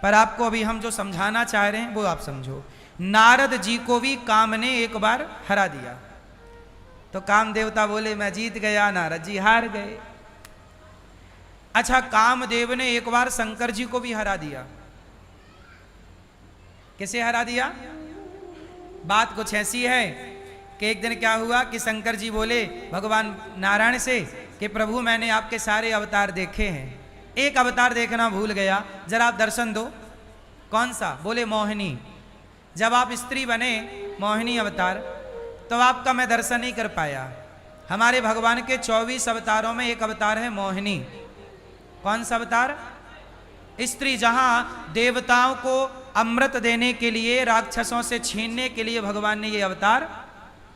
पर आपको अभी हम जो समझाना चाह रहे हैं वो आप समझो। नारद जी को भी काम ने एक बार हरा दिया, तो काम देवता बोले मैं जीत गया, नारद जी हार गए। अच्छा, कामदेव ने एक बार शंकर जी को भी हरा दिया। किसे हरा दिया? बात कुछ ऐसी है कि एक दिन क्या हुआ कि शंकर जी बोले भगवान नारायण से कि प्रभु मैंने आपके सारे अवतार देखे हैं, एक अवतार देखना भूल गया, जरा आप दर्शन दो। कौन सा? बोले मोहिनी। जब आप स्त्री बने मोहिनी अवतार, तो आपका मैं दर्शन नहीं कर पाया। हमारे भगवान के 24 अवतारों में एक अवतार है मोहिनी। कौन सा अवतार? स्त्री। जहां देवताओं को अमृत देने के लिए, राक्षसों से छीनने के लिए भगवान ने ये अवतार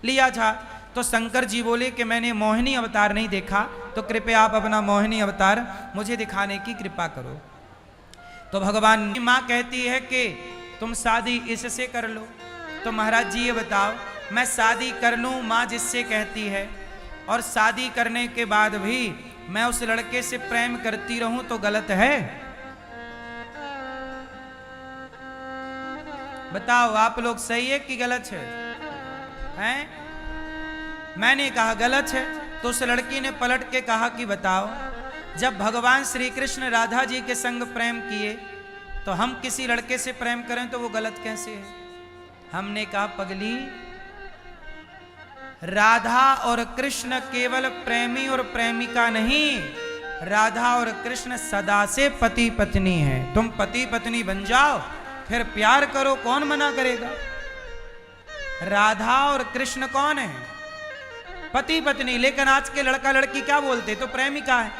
लिया था। तो शंकर जी बोले कि मैंने मोहिनी अवतार नहीं देखा, तो कृपया आप अपना मोहिनी अवतार मुझे दिखाने की कृपा करो। तो भगवान की माँ कहती है कि तुम शादी इससे कर लो। तो महाराज जी ये बताओ, मैं शादी कर लूं माँ जिससे कहती है, और शादी करने के बाद भी मैं उस लड़के से प्रेम करती रहूं तो गलत है? बताओ आप लोग, सही है कि गलत है? हैं? मैंने कहा गलत है, तो उस लड़की ने पलट के कहा कि बताओ, जब भगवान श्री कृष्ण राधा जी के संग प्रेम किए तो हम किसी लड़के से प्रेम करें तो वो गलत कैसे है? हमने कहा पगली, राधा और कृष्ण केवल प्रेमी और प्रेमिका नहीं, राधा और कृष्ण सदा से पति पत्नी है। तुम पति पत्नी बन जाओ, फिर प्यार करो, कौन मना करेगा? राधा और कृष्ण कौन है? पति पत्नी। लेकिन आज के लड़का लड़की क्या बोलते? तो प्रेमिका है।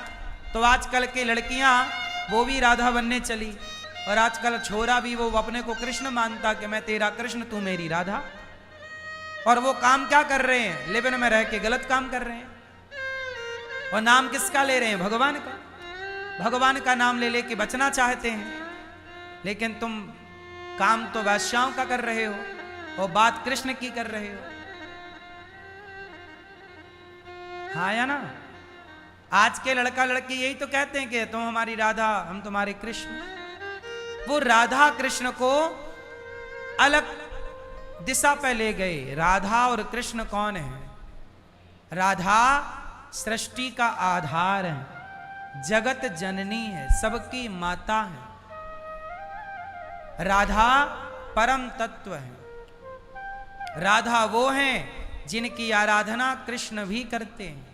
तो आजकल के लड़कियां वो भी राधा बनने चली, और आजकल छोरा भी वो अपने को कृष्ण मानता कि मैं तेरा कृष्ण तू मेरी राधा। और वो काम क्या कर रहे हैं? लिव इन में रह के गलत काम कर रहे हैं। और नाम किसका ले रहे हैं? भगवान का। भगवान का नाम ले लेके बचना चाहते हैं, लेकिन तुम काम तो वैश्याओं का कर रहे हो और बात कृष्ण की कर रहे हो। हाँ या ना? आज के लड़का लड़की यही तो कहते हैं कि तुम हमारी राधा, हम तुम्हारे कृष्ण। वो राधा कृष्ण को अलग दिशा पे ले गए। राधा और कृष्ण कौन है? राधा सृष्टि का आधार है, जगत जननी है, सबकी माता है। राधा परम तत्व है। राधा वो हैं जिनकी आराधना कृष्ण भी करते हैं।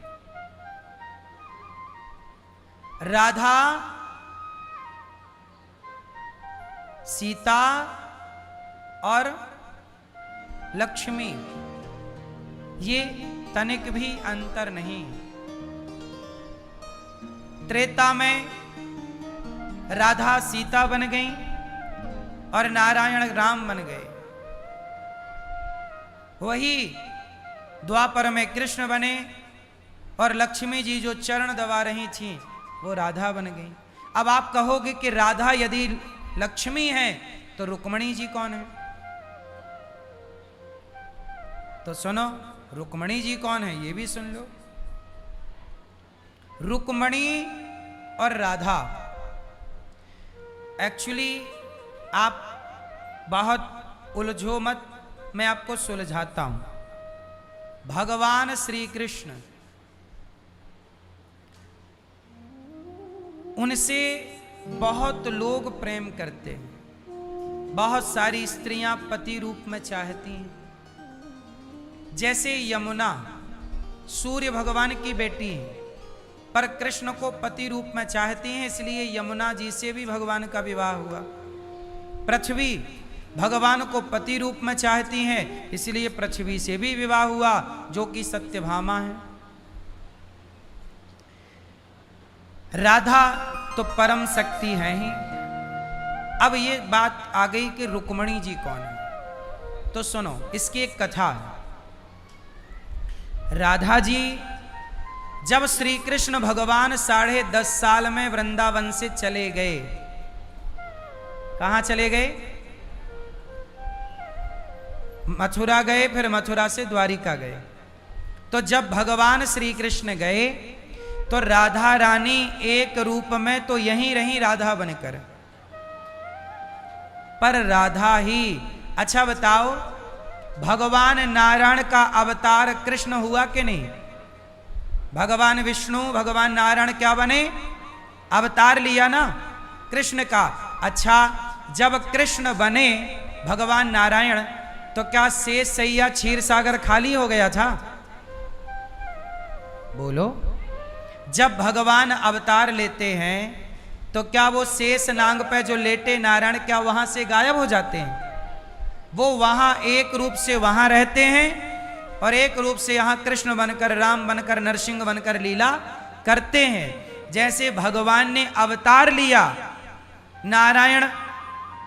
राधा, सीता और लक्ष्मी, ये तनिक भी अंतर नहीं। त्रेता में राधा सीता बन गई और नारायण राम बन गए। वही द्वापर में कृष्ण बने और लक्ष्मी जी जो चरण दबा रही थी वो राधा बन गई। अब आप कहोगे कि राधा यदि लक्ष्मी है तो रुक्मणी जी कौन है? तो सुनो, रुक्मणी जी कौन है ये भी सुन लो। रुक्मणी और राधा, एक्चुअली आप बहुत उलझो मत, मैं आपको सुलझाता हूं। भगवान श्री कृष्ण, उनसे बहुत लोग प्रेम करते हैं, बहुत सारी स्त्रियां पति रूप में चाहती हैं। जैसे यमुना सूर्य भगवान की बेटी है, पर कृष्ण को पति रूप में चाहती हैं, इसलिए यमुना जी से भी भगवान का विवाह हुआ। पृथ्वी भगवान को पति रूप में चाहती हैं, इसलिए पृथ्वी से भी विवाह हुआ, जो कि सत्यभामा है। राधा तो परम शक्ति है ही। अब ये बात आ गई कि रुक्मणी जी कौन है, तो सुनो, इसकी एक कथा है। राधा जी जब श्री कृष्ण भगवान 10.5 साल में वृंदावन से चले गए, कहां चले गए? मथुरा गए, फिर मथुरा से द्वारिका गए। तो जब भगवान श्री कृष्ण गए तो राधा रानी एक रूप में तो यहीं रही राधा बनकर, पर राधा ही। अच्छा बताओ, भगवान नारायण का अवतार कृष्ण हुआ कि नहीं? भगवान विष्णु भगवान नारायण क्या बने? अवतार लिया ना कृष्ण का। अच्छा, जब कृष्ण बने भगवान नारायण, तो क्या शेष सैया क्षीर सागर खाली हो गया था? बोलो। जब भगवान अवतार लेते हैं तो क्या वो शेष नांग पे जो लेटे नारायण, क्या वहां से गायब हो जाते हैं? वो वहां एक रूप से वहां रहते हैं और एक रूप से यहां कृष्ण बनकर, राम बनकर, नरसिंह बनकर लीला करते हैं। जैसे भगवान ने अवतार लिया, नारायण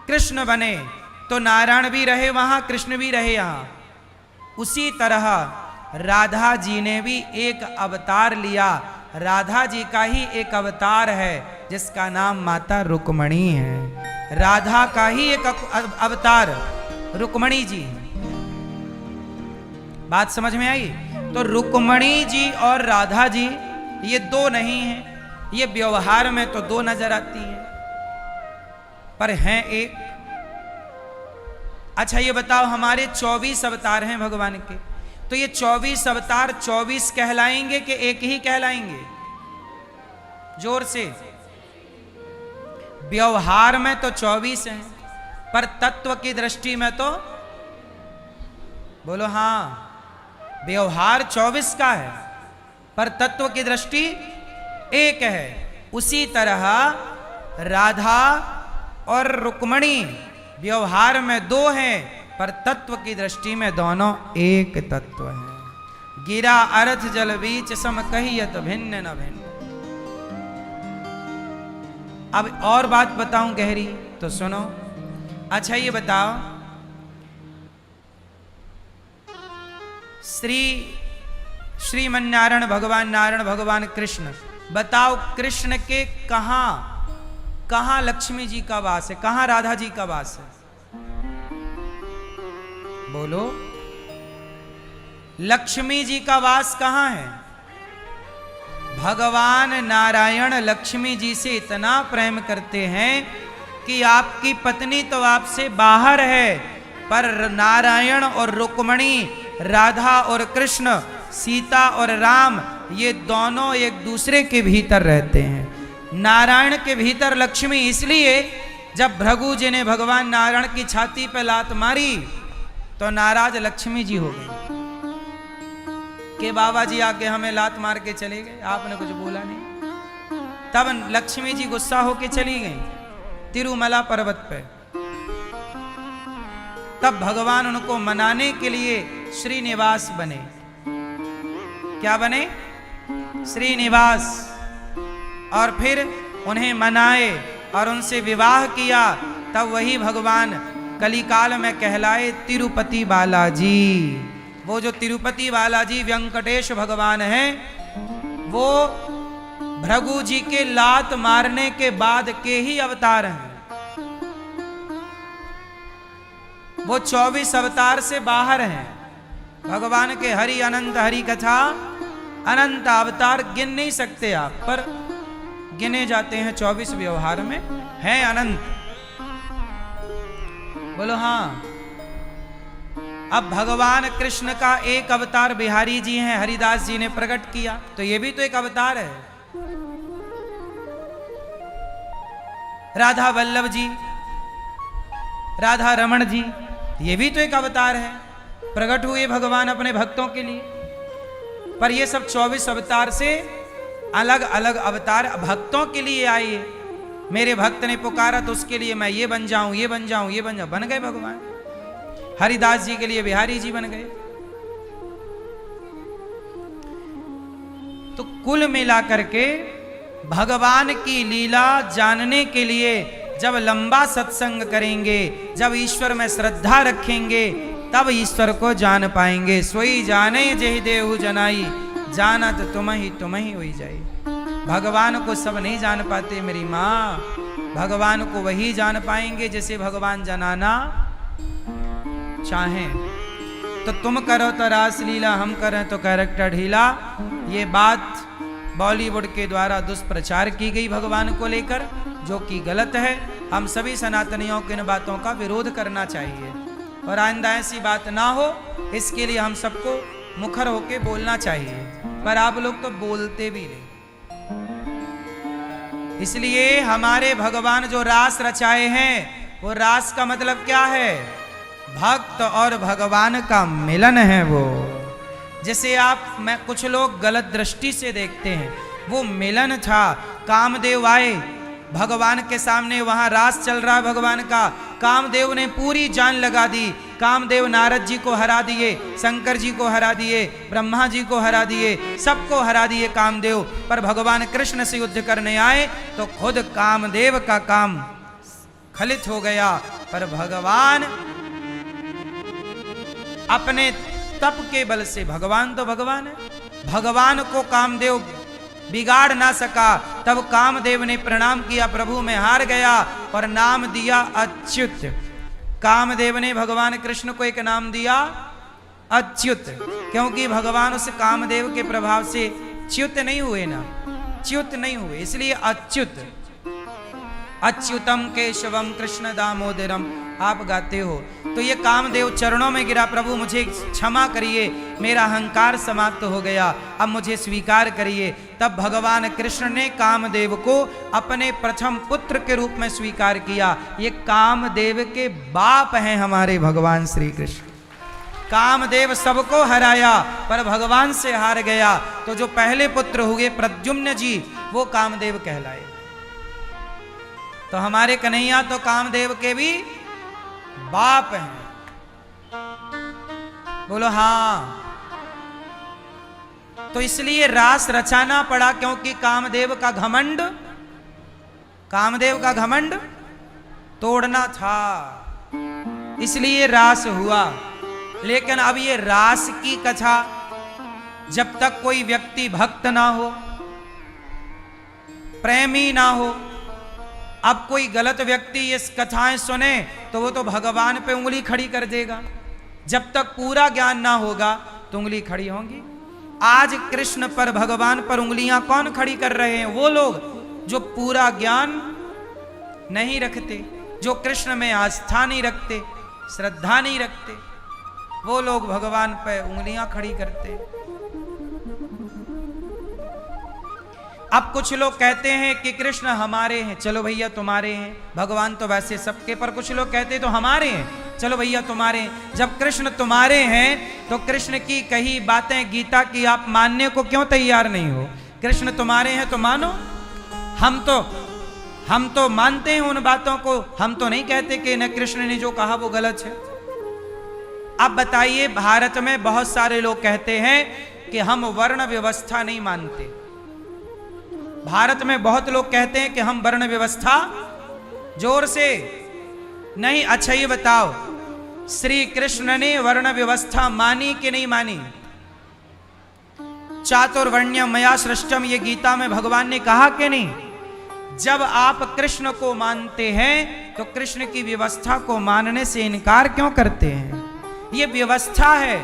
कृष्ण बने, तो नारायण भी रहे वहां, कृष्ण भी रहे यहां। उसी तरह राधा जी ने भी एक अवतार लिया। राधा जी का ही एक अवतार है जिसका नाम माता रुक्मणी है। राधा का ही एक अवतार रुक्मणी जी है। बात समझ में आई? तो रुक्मणी जी और राधा जी ये दो नहीं हैं, ये व्यवहार में तो दो नजर आती हैं पर हैं एक। अच्छा ये बताओ, हमारे 24 अवतार हैं भगवान के, तो ये 24 अवतार 24 कहलाएंगे कि एक ही कहलाएंगे? जोर से। व्यवहार में तो 24 हैं पर तत्व की दृष्टि में तो बोलो हाँ, व्यवहार 24 का है पर तत्व की दृष्टि एक है। उसी तरह राधा और रुक्मणी व्यवहार में दो हैं पर तत्व की दृष्टि में दोनों एक तत्व हैं। गिरा अर्थ जल बीच सम कहियत भिन्न न भिन्न। अब और बात बताऊं गहरी, तो सुनो। अच्छा ये बताओ, श्रीमन्नारायण भगवान नारायण भगवान कृष्ण, बताओ कृष्ण के कहां लक्ष्मी जी का वास है, कहां राधा जी का वास है? बोलो। लक्ष्मी जी का वास कहां है? भगवान नारायण लक्ष्मी जी से इतना प्रेम करते हैं कि आपकी पत्नी तो आपसे बाहर है, पर नारायण और रुक्मणी, राधा और कृष्ण, सीता और राम, ये दोनों एक दूसरे के भीतर रहते हैं। नारायण के भीतर लक्ष्मी, इसलिए जब भृगु जी ने भगवान नारायण की छाती पर लात मारी तो नाराज लक्ष्मी जी हो गई कि बाबा जी आके हमें लात मार के चले गए, आपने कुछ बोला नहीं। तब लक्ष्मी जी गुस्सा होके चली गई तिरुमला पर्वत पे। तब भगवान उनको मनाने के लिए श्रीनिवास बने। क्या बने? श्रीनिवास। और फिर उन्हें मनाए और उनसे विवाह किया। तब वही भगवान कलिकाल में कहलाए तिरुपति बालाजी। वो जो तिरुपति बालाजी वेंकटेश भगवान हैं, वो भृगु जी के लात मारने के बाद के ही अवतार हैं। वो 24 अवतार से बाहर हैं। भगवान के हरि अनंत हरि कथा अनंत अवतार गिन नहीं सकते आप, पर गिने जाते हैं 24 व्यवहार में, हैं अनंत। बोलो हाँ। अब भगवान कृष्ण का एक अवतार बिहारी जी हैं, हरिदास जी ने प्रकट किया, तो ये भी तो एक अवतार है। राधा वल्लभ जी, राधा रमण जी, ये भी तो एक अवतार है, प्रकट हुए भगवान अपने भक्तों के लिए। पर ये सब 24 अवतार से अलग अलग अवतार भक्तों के लिए आए। मेरे भक्त ने पुकारा तो उसके लिए मैं ये बन जाऊं, ये बन जाऊं, ये बन जाऊं, बन गए भगवान। हरिदास जी के लिए बिहारी जी बन गए। तो कुल मिलाकर के भगवान की लीला जानने के लिए जब लंबा सत्संग करेंगे, जब ईश्वर में श्रद्धा रखेंगे, तब ईश्वर को जान पाएंगे। सोई जाने जेहि देहु जनाई, जानत तुम ही होई जाई। भगवान को सब नहीं जान पाते मेरी माँ, भगवान को वही जान पाएंगे जिसे भगवान जनाना चाहें। तो तुम करो तो रास लीला, हम करें तो कैरेक्टर ढीला। ये बात बॉलीवुड के द्वारा दुष्प्रचार की गई भगवान को लेकर। जो कि गलत है। हम सभी सनातनियों को इन बातों का विरोध करना चाहिए और आइंदा ऐसी बात ना हो, इसके लिए हम सबको मुखर होके बोलना चाहिए, पर आप लोग तो बोलते भी नहीं। इसलिए हमारे भगवान जो रास रचाए हैं, वो रास का मतलब क्या है? भक्त और भगवान का मिलन है वो। जैसे मैं कुछ लोग गलत दृष्टि से देखते हैं, वो मिलन था। कामदेव आए भगवान के सामने, वहां रास चल रहा है भगवान का। कामदेव ने पूरी जान लगा दी। कामदेव नारद जी को हरा दिए, शंकर जी को हरा दिए, ब्रह्मा जी को हरा दिए, सबको हरा दिए कामदेव। पर भगवान कृष्ण से युद्ध करने आए तो खुद कामदेव का काम खलित हो गया। पर भगवान अपने तप के बल से, भगवान तो भगवान है, भगवान को कामदेव बिगाड़ ना सका। तब कामदेव ने प्रणाम किया, प्रभु मैं हार गया, और नाम दिया अच्युत। कामदेव ने भगवान कृष्ण को एक नाम दिया अच्युत, क्योंकि भगवान उस कामदेव के प्रभाव से च्युत नहीं हुए ना, च्युत नहीं हुए, इसलिए अच्युत। अच्युतम केशवम कृष्ण दामोदरम आप गाते हो। तो ये कामदेव चरणों में गिरा, प्रभु मुझे क्षमा करिए, मेरा अहंकार समाप्त हो गया, अब मुझे स्वीकार करिए। तब भगवान कृष्ण ने कामदेव को अपने प्रथम पुत्र के रूप में स्वीकार किया। ये कामदेव के बाप हैं हमारे भगवान श्री कृष्ण। कामदेव सबको हराया पर भगवान से हार गया। तो जो पहले पुत्र हुए प्रद्युम्न जी, वो कामदेव कहलाए। तो हमारे कन्हैया तो कामदेव के भी बाप हैं। बोलो हाँ। तो इसलिए रास रचाना पड़ा, क्योंकि कामदेव का घमंड तोड़ना था, इसलिए रास हुआ। लेकिन अब ये रास की कथा, जब तक कोई व्यक्ति भक्त ना हो, प्रेमी ना हो, अब कोई गलत व्यक्ति ये कथाएं सुने तो वो तो भगवान पे उंगली खड़ी कर देगा। जब तक पूरा ज्ञान ना होगा तो उंगली खड़ी होंगी। आज कृष्ण पर, भगवान पर उंगलियां कौन खड़ी कर रहे हैं? वो लोग जो पूरा ज्ञान नहीं रखते, जो कृष्ण में आस्था नहीं रखते, श्रद्धा नहीं रखते, वो लोग भगवान पर उंगलियां खड़ी करते। अब कुछ लोग कहते हैं कि कृष्ण हमारे हैं, चलो भैया तुम्हारे हैं। भगवान तो वैसे सबके, पर कुछ लोग कहते तो हमारे हैं, चलो भैया तुम्हारे हैं। जब कृष्ण तुम्हारे हैं तो कृष्ण की कही बातें गीता की आप मानने को क्यों तैयार नहीं हो? कृष्ण तुम्हारे हैं तो मानो। हम तो मानते हैं उन बातों को, हम तो नहीं कहते कि न कृष्ण ने जो कहा वो गलत है। अब बताइए, भारत में बहुत सारे लोग कहते हैं कि हम वर्ण व्यवस्था नहीं मानते। भारत में बहुत लोग कहते हैं कि हम वर्ण व्यवस्था, जोर से नहीं। अच्छा ये बताओ, श्री कृष्ण ने वर्ण व्यवस्था मानी कि नहीं मानी? चातुर्वर्ण्यम मया सृष्टम, ये गीता में भगवान ने कहा कि नहीं? जब आप कृष्ण को मानते हैं तो कृष्ण की व्यवस्था को मानने से इनकार क्यों करते हैं? ये व्यवस्था है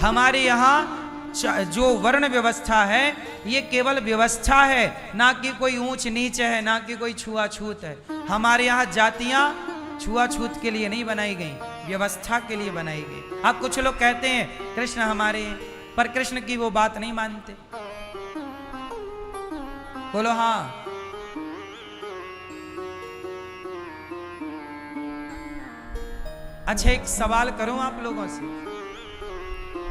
हमारे यहाँ। जो वर्ण व्यवस्था है ये केवल व्यवस्था है, ना कि कोई ऊंच नीच है, ना कि कोई छुआछूत है। हमारे यहाँ जातियां छुआछूत के लिए नहीं बनाई गई, व्यवस्था के लिए बनाई गई। अब कुछ लोग कहते हैं कृष्ण हमारे हैं, पर कृष्ण की वो बात नहीं मानते। बोलो हाँ। अच्छा एक सवाल करूं आप लोगों से।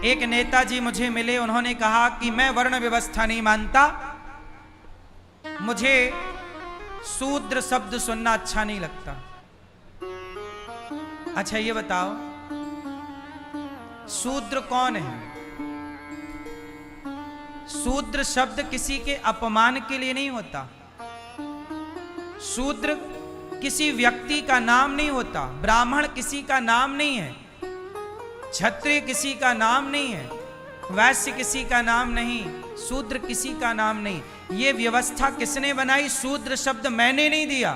एक नेताजी मुझे मिले, उन्होंने कहा कि मैं वर्ण व्यवस्था नहीं मानता, मुझे शूद्र शब्द सुनना अच्छा नहीं लगता। अच्छा ये बताओ, शूद्र कौन है? शूद्र शब्द किसी के अपमान के लिए नहीं होता। शूद्र किसी व्यक्ति का नाम नहीं होता। ब्राह्मण किसी का नाम नहीं है, क्षत्रिय किसी का नाम नहीं है, वैश्य किसी का नाम नहीं, शूद्र किसी का नाम नहीं। ये व्यवस्था किसने बनाई? शूद्र शब्द मैंने नहीं दिया,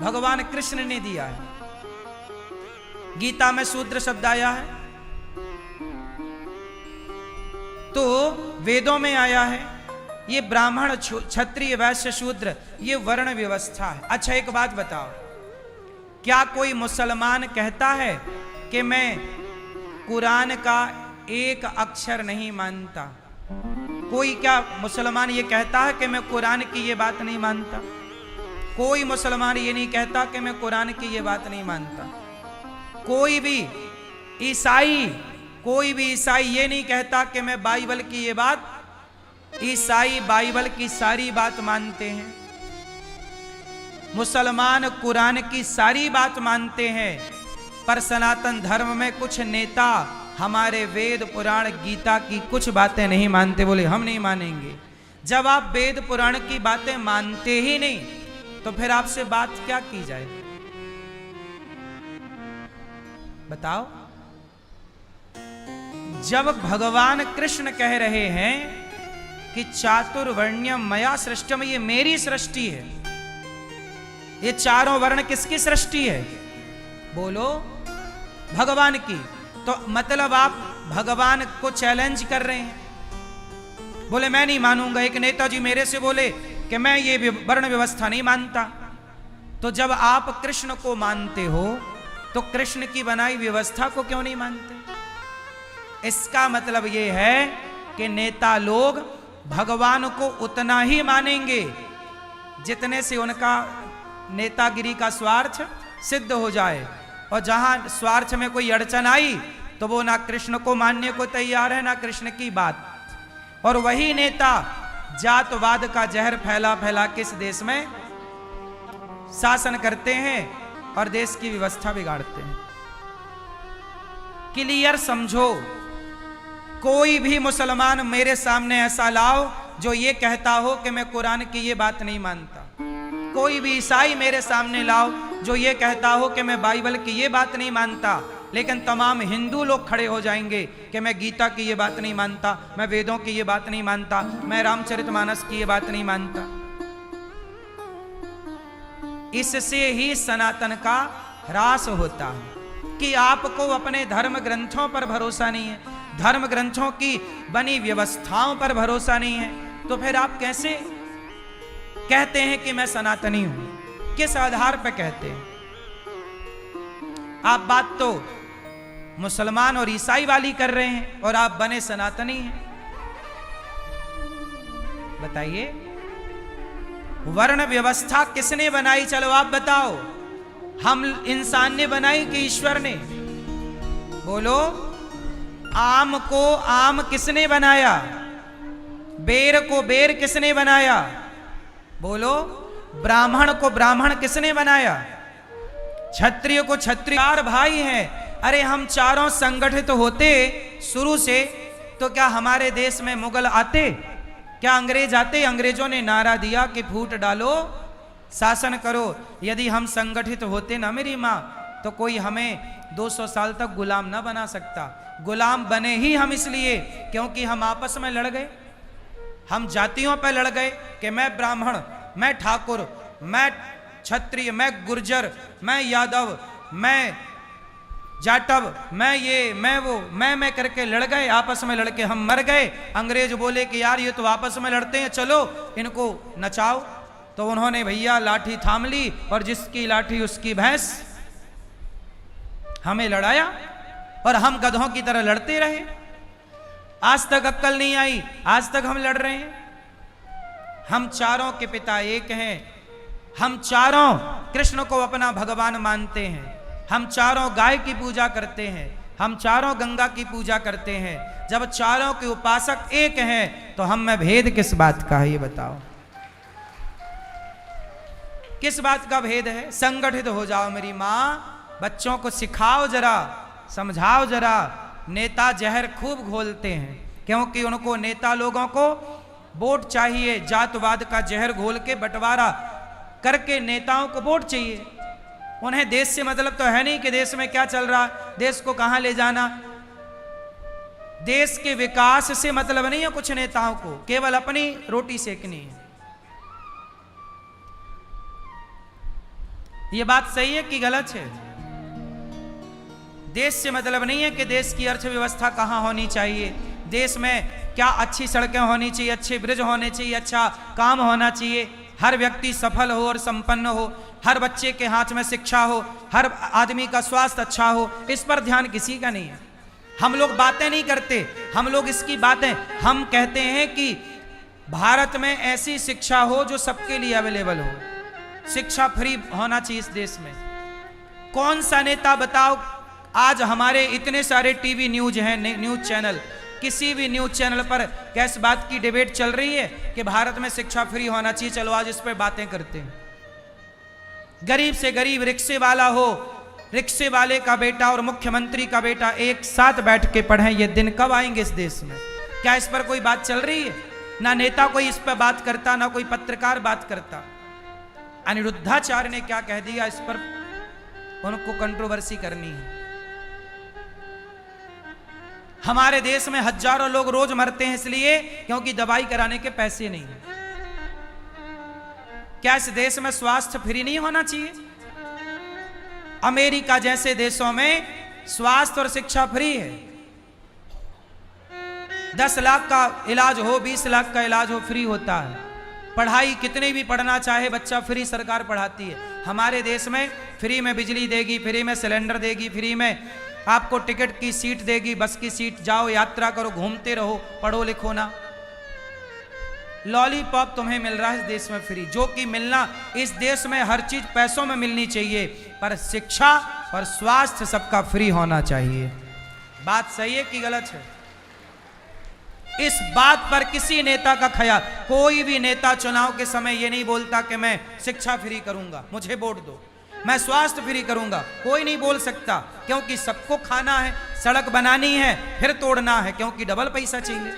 भगवान कृष्ण ने दिया है। गीता में शूद्र शब्द आया है, तो वेदों में आया है, ये ब्राह्मण क्षत्रिय वैश्य शूद्र ये वर्ण व्यवस्था है। अच्छा एक बात बताओ, क्या कोई मुसलमान कहता है कि मैं कुरान का एक अक्षर नहीं मानता? कोई क्या मुसलमान ये कहता है कि मैं कुरान की ये बात नहीं मानता? कोई मुसलमान ये नहीं कहता कि मैं कुरान की ये बात नहीं मानता। कोई भी ईसाई ये नहीं कहता कि मैं बाइबल की ये बात, ईसाई बाइबल की सारी बात मानते हैं, मुसलमान कुरान की सारी बात मानते हैं, पर सनातन धर्म में कुछ नेता हमारे वेद पुराण गीता की कुछ बातें नहीं मानते, बोले हम नहीं मानेंगे। जब आप वेद पुराण की बातें मानते ही नहीं तो फिर आपसे बात क्या की जाए? बताओ। जब भगवान कृष्ण कह रहे हैं कि चातुर्वर्ण्यम मया सृष्टम, ये मेरी सृष्टि है, ये चारों वर्ण किसकी सृष्टि है? बोलो भगवान की। तो मतलब आप भगवान को चैलेंज कर रहे हैं। बोले मैं नहीं मानूंगा। एक नेताजी मेरे से बोले कि मैं ये वर्ण व्यवस्था नहीं मानता। तो जब आप कृष्ण को मानते हो तो कृष्ण की बनाई व्यवस्था को क्यों नहीं मानते? इसका मतलब ये है कि नेता लोग भगवान को उतना ही मानेंगे जितने से उनका नेतागिरी का स्वार्थ सिद्ध हो जाए, और जहां स्वार्थ में कोई अड़चन आई तो वो ना कृष्ण को मानने को तैयार है ना कृष्ण की बात। और वही नेता जातवाद का जहर फैला फैला के इस देश में शासन करते हैं और देश की व्यवस्था बिगाड़ते हैं। क्लियर समझो, कोई भी मुसलमान मेरे सामने ऐसा लाओ जो ये कहता हो कि मैं कुरान की ये बात नहीं मानता। कोई भी ईसाई मेरे सामने लाओ जो ये कहता हो कि मैं बाइबल की ये बात नहीं मानता। लेकिन तमाम हिंदू लोग खड़े हो जाएंगे कि मैं गीता की ये बात नहीं मानता, मैं वेदों की ये बात नहीं मानता, मैं रामचरितमानस की ये बात नहीं मानता। इससे ही सनातन का ह्रास होता है कि आपको अपने धर्म ग्रंथों पर भरोसा नहीं है, धर्म ग्रंथों की बनी व्यवस्थाओं पर भरोसा नहीं है, तो फिर आप कैसे कहते हैं कि मैं सनातनी हूं? किस आधार पर कहते हैं? आप बात तो मुसलमान और ईसाई वाली कर रहे हैं और आप बने सनातनी हैं। बताइए, वर्ण व्यवस्था किसने बनाई? चलो आप बताओ। हम इंसान ने बनाई कि ईश्वर ने? बोलो। आम को आम किसने बनाया? बेर को बेर किसने बनाया? बोलो। ब्राह्मण को ब्राह्मण किसने बनाया? क्षत्रिय को क्षत्रिय। चार भाई हैं। अरे हम चारों संगठित होते शुरू से तो क्या हमारे देश में मुगल आते? क्या अंग्रेज आते? अंग्रेजों ने नारा दिया कि फूट डालो, शासन करो। यदि हम संगठित होते ना मेरी माँ, तो कोई हमें 200 साल तक गुलाम ना बना सकता। गुलाम बने ही हम इसलिए क्योंकि हम आपस में लड़ गए, हम जातियों पर लड़ गए कि मैं ब्राह्मण, मैं ठाकुर, मैं क्षत्रिय, मैं गुर्जर, मैं यादव, मैं जाटव, मैं ये मैं वो, मैं करके लड़ गए। आपस में लड़के हम मर गए। अंग्रेज बोले कि यार ये तो आपस में लड़ते हैं, चलो इनको नचाओ। तो उन्होंने भैया लाठी थाम ली और जिसकी लाठी उसकी भैंस, हमें लड़ाया और हम गधों की तरह लड़ते रहे। आज तक अक्ल नहीं आई, आज तक हम लड़ रहे हैं। हम चारों के पिता एक हैं, हम चारों कृष्ण को अपना भगवान मानते हैं, हम चारों गाय की पूजा करते हैं, हम चारों गंगा की पूजा करते हैं। जब चारों के उपासक एक हैं तो हम में भेद किस बात का है? ये बताओ, किस बात का भेद है? संगठित हो जाओ मेरी माँ, बच्चों को सिखाओ जरा, समझाओ जरा। नेता जहर खूब घोलते हैं क्योंकि उनको नेता लोगों को वोट चाहिए। जातवाद का जहर घोल के बंटवारा करके नेताओं को वोट चाहिए। उन्हें देश से मतलब तो है नहीं कि देश में क्या चल रहा, देश को कहां ले जाना। देश के विकास से मतलब नहीं है कुछ नेताओं को, केवल अपनी रोटी सेकनी है। यह बात सही है कि गलत है? देश से मतलब नहीं है कि देश की अर्थव्यवस्था कहां होनी चाहिए, देश में क्या अच्छी सड़कें होनी चाहिए, अच्छे ब्रिज होने चाहिए, अच्छा काम होना चाहिए, हर व्यक्ति सफल हो और संपन्न हो, हर बच्चे के हाथ में शिक्षा हो, हर आदमी का स्वास्थ्य अच्छा हो, इस पर ध्यान किसी का नहीं है। हम लोग बातें नहीं करते, हम लोग इसकी बातें हम कहते हैं कि भारत में ऐसी शिक्षा हो जो सबके लिए अवेलेबल हो, शिक्षा फ्री होना चाहिए इस देश में। कौन सा नेता बताओ, आज हमारे इतने सारे टीवी न्यूज हैं, न्यूज चैनल, किसी भी न्यूज चैनल पर कैस बात की डिबेट चल रही है कि भारत में शिक्षा फ्री होना चाहिए, चलो आज इस पर बातें करते हैं। गरीब से गरीब रिक्शे वाला हो, रिक्शे वाले का बेटा और मुख्यमंत्री का बेटा एक साथ बैठ के पढ़ें, ये दिन कब आएंगे इस देश में? क्या इस पर कोई बात चल रही है? ना नेता कोई इस पर बात करता, ना कोई पत्रकार बात करता। अनिरुद्धाचार्य ने क्या कह दिया, इस पर उनको कंट्रोवर्सी करनी है। हमारे देश में हजारों लोग रोज मरते हैं इसलिए क्योंकि दवाई कराने के पैसे नहीं है। क्या इस देश में स्वास्थ्य फ्री नहीं होना चाहिए? अमेरिका जैसे देशों में स्वास्थ्य और शिक्षा फ्री है। 10 लाख का इलाज हो, 20 लाख का इलाज हो, फ्री होता है। पढ़ाई कितनी भी पढ़ना चाहे बच्चा, फ्री सरकार पढ़ाती है। हमारे देश में फ्री में बिजली देगी, फ्री में सिलेंडर देगी, फ्री में आपको टिकट की सीट देगी, बस की सीट, जाओ यात्रा करो, घूमते रहो, पढ़ो लिखो ना। लॉलीपॉप तुम्हें मिल रहा है इस देश में फ्री, जो कि मिलना, इस देश में हर चीज पैसों में मिलनी चाहिए, पर शिक्षा और स्वास्थ्य सबका फ्री होना चाहिए। बात सही है कि गलत है? इस बात पर किसी नेता का ख्याल, कोई भी नेता चुनाव के समय ये नहीं बोलता कि मैं शिक्षा फ्री करूंगा, मुझे वोट दो, मैं स्वास्थ्य फ्री करूंगा, कोई नहीं बोल सकता, क्योंकि सबको खाना है, सड़क बनानी है, फिर तोड़ना है, क्योंकि डबल पैसा चाहिए।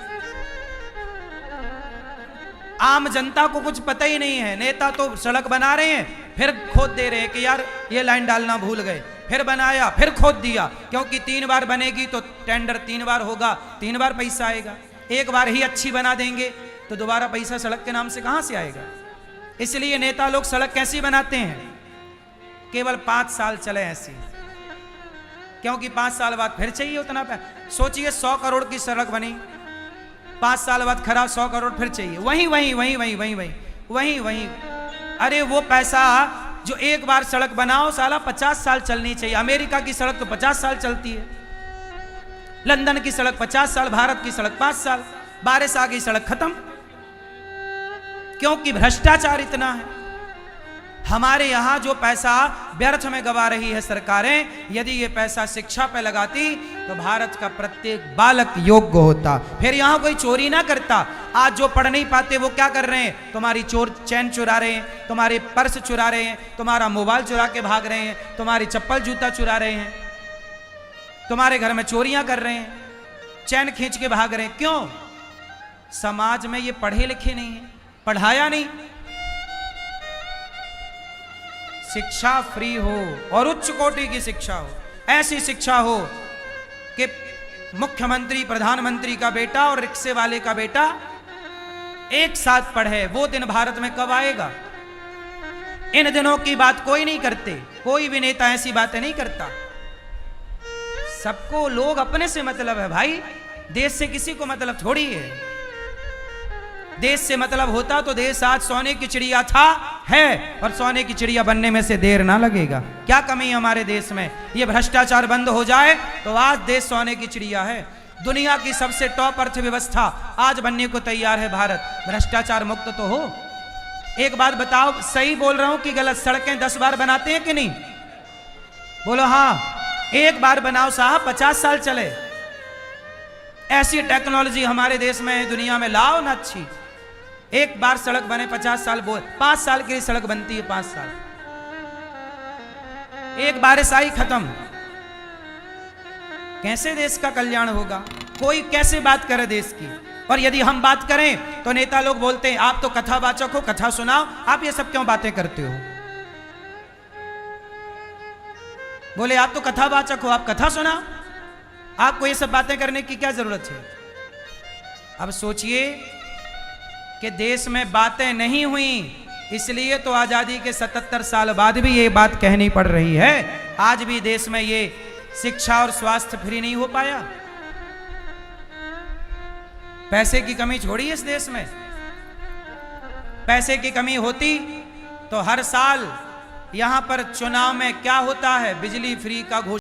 आम जनता को कुछ पता ही नहीं है, नेता तो सड़क बना रहे हैं, फिर खोद दे रहे हैं कि यार ये लाइन डालना भूल गए, फिर बनाया, फिर खोद दिया, क्योंकि 3 बार बनेगी तो टेंडर 3 बार होगा, 3 बार पैसा आएगा। एक बार ही अच्छी बना देंगे तो दोबारा पैसा सड़क के नाम से कहां से आएगा? इसलिए नेता लोग सड़क कैसी बनाते हैं, केवल 5 साल चले ऐसी, क्योंकि 5 साल बाद फिर चाहिए उतना पैसा। सोचिए 100 करोड़ की सड़क बनी, 5 साल बाद खराब, 100 करोड़ फिर चाहिए, वही। अरे वो पैसा जो एक बार सड़क बनाओ साला 50 साल चलनी चाहिए। अमेरिका की सड़क तो 50 साल चलती है, लंदन की सड़क 50 साल, भारत की सड़क 5 साल, बारिश आ गई सड़क खत्म, क्योंकि भ्रष्टाचार इतना है। हमारे यहां जो पैसा व्यर्थ में गवा रही है सरकारें, यदि ये पैसा शिक्षा पे लगाती तो भारत का प्रत्येक बालक योग्य होता, फिर यहां कोई चोरी ना करता। आज जो पढ़ नहीं पाते वो क्या कर रहे हैं, तुम्हारी चैन चुरा रहे हैं, तुम्हारे पर्स चुरा रहे हैं, तुम्हारा मोबाइल चुरा के भाग रहे हैं, तुम्हारी चप्पल जूता चुरा रहे हैं, तुम्हारे घर में चोरियां कर रहे हैं, चैन खींच के भाग रहे हैं। क्यों? समाज में ये पढ़े लिखे नहीं है, पढ़ाया नहीं। शिक्षा फ्री हो और उच्च कोटि की शिक्षा हो, ऐसी शिक्षा हो कि मुख्यमंत्री प्रधानमंत्री का बेटा और रिक्शे वाले का बेटा एक साथ पढ़े, वो दिन भारत में कब आएगा? इन दिनों की बात कोई नहीं करते, कोई भी नेता ऐसी बातें नहीं करता। सबको लोग अपने से मतलब है भाई, देश से किसी को मतलब थोड़ी है। देश से मतलब होता तो देश आज सोने की चिड़िया था, है, और सोने की चिड़िया बनने में से देर ना लगेगा। क्या कमी है हमारे देश में? ये भ्रष्टाचार बंद हो जाए तो आज देश सोने की चिड़िया है। दुनिया की सबसे टॉप अर्थव्यवस्था आज बनने को तैयार है भारत, भ्रष्टाचार मुक्त तो हो। एक बात बताओ, सही बोल रहा हूं कि गलत? सड़कें 10 बार बनाते हैं कि नहीं? बोलो हाँ। एक बार बनाओ साहब, 50 साल चले। ऐसी टेक्नोलॉजी हमारे देश में, दुनिया में लाओ ना अच्छी। एक बार सड़क बने 50 साल, 5 साल के लिए सड़क बनती है, 5 साल। एक बारिश आई खत्म। कैसे देश का कल्याण होगा? कोई कैसे बात करे देश की? और यदि हम बात करें तो नेता लोग बोलते हैं आप तो कथावाचक हो, कथा सुनाओ, आप ये सब क्यों बातें करते हो? बोले आप तो कथावाचक हो, आप कथा सुनाओ, आपको ये सब बातें करने की क्या जरूरत है? अब सोचिए कि देश में बातें नहीं हुई, इसलिए तो आजादी के 77 साल बाद भी ये बात कहनी पड़ रही है। आज भी देश में ये शिक्षा और स्वास्थ्य फ्री नहीं हो पाया। पैसे की कमी छोड़ी इस देश में। पैसे की कमी होती तो हर साल यहां पर चुनाव में क्या होता है, बिजली फ्री का घोषणा